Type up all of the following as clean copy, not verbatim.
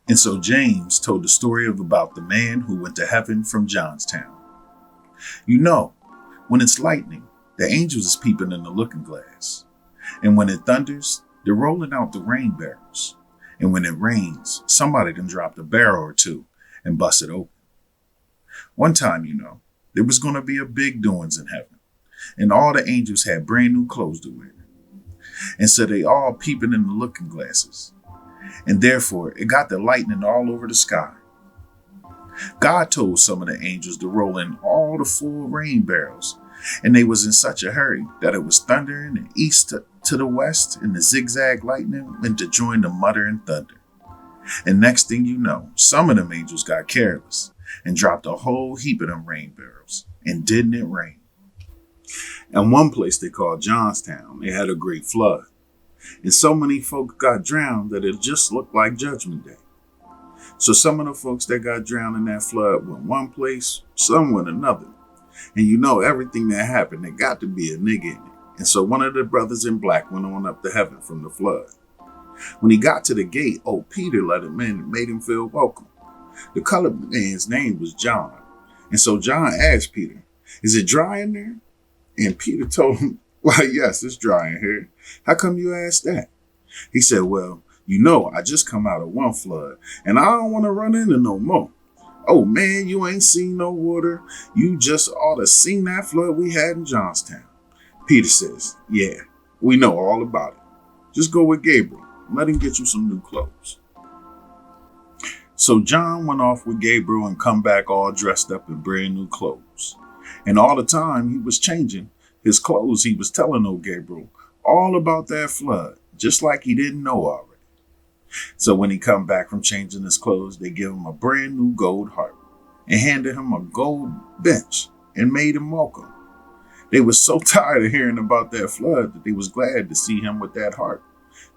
And so James told the story of about the man who went to heaven from Johnstown. You know, when it's lightning, the angels is peeping in the looking glass. And when it thunders, they're rolling out the rain barrels. And when it rains, somebody done dropped a barrel or two and bust it open. One time, there was going to be a big doings in heaven. And all the angels had brand new clothes to wear. And so they all peeping in the looking glasses. And therefore, it got the lightning all over the sky. God told some of the angels to roll in all the full rain barrels. And they was in such a hurry that it was thundering the east to the west, and the zigzag lightning went to join the mutter and thunder. And next thing you know, some of them angels got careless and dropped a whole heap of them rain barrels. And didn't it rain? And one place they called Johnstown, they had a great flood. And so many folks got drowned that it just looked like Judgment Day. So some of the folks that got drowned in that flood went one place, some went another. And everything that happened, there got to be a nigga in it. And so one of the brothers in black went on up to heaven from the flood. When he got to the gate, old Peter let him in and made him feel welcome. The colored man's name was John. And so John asked Peter, "Is it dry in there?" And Peter told him, "Why, yes, it's dry in here. How come you asked that?" He said, "Well, I just come out of one flood and I don't want to run into no more." "Oh man, you ain't seen no water. You just ought to seen that flood we had in Johnstown." Peter says, "Yeah, we know all about it. Just go with Gabriel. Let him get you some new clothes." So John went off with Gabriel and come back all dressed up in brand new clothes. And all the time he was changing his clothes, he was telling old Gabriel all about that flood, just like he didn't know already. So when he come back from changing his clothes, they give him a brand new gold harp and handed him a gold bench and made him welcome. They was so tired of hearing about that flood that they was glad to see him with that harp,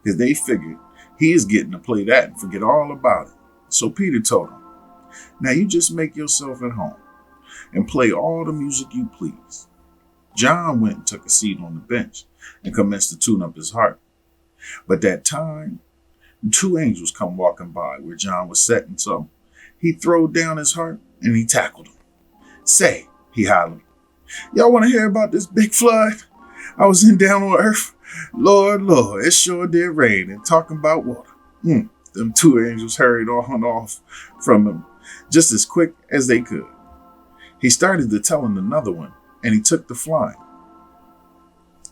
because they figured he is getting to play that and forget all about it. So Peter told him, "Now you just make yourself at home and play all the music you please." John went and took a seat on the bench and commenced to tune up his harp. But that time, two angels come walking by where John was sitting, so he throwed down his harp and he tackled him. "Say," he hollered, "y'all want to hear about this big flood I was in down on earth? Lord, it sure did rain, and talking about water." Them two angels hurried on off from him just as quick as they could. He started to tell him another one, and he took to flying.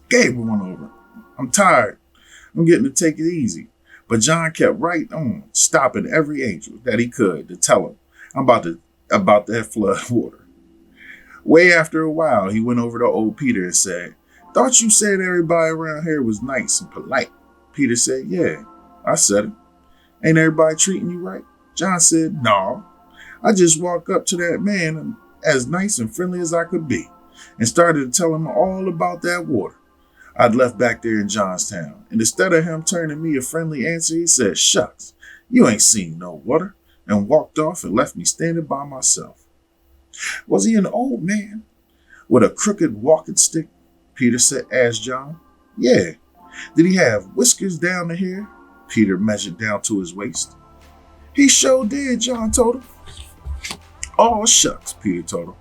Gabriel went over. "I'm tired. I'm getting to take it easy." But John kept right on, stopping every angel that he could to tell him about that flood water. Way after a while, he went over to old Peter and said, "Thought you said everybody around here was nice and polite." Peter said, "Yeah, I said it. Ain't everybody treating you right?" John said, "No. I just walked up to that man as nice and friendly as I could be and started to tell him all about that water I'd left back there in Johnstown. And instead of him turning me a friendly answer, he said, 'Shucks, you ain't seen no water,' and walked off and left me standing by myself." "Was he an old man with a crooked walking stick?" Peter asked John. "Yeah." "Did he have whiskers down to here?" Peter measured down to his waist. "He sure did," John told him. "Oh, shucks," Peter told him.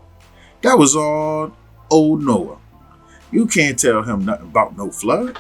"That was all old Noah. You can't tell him nothing about no flood."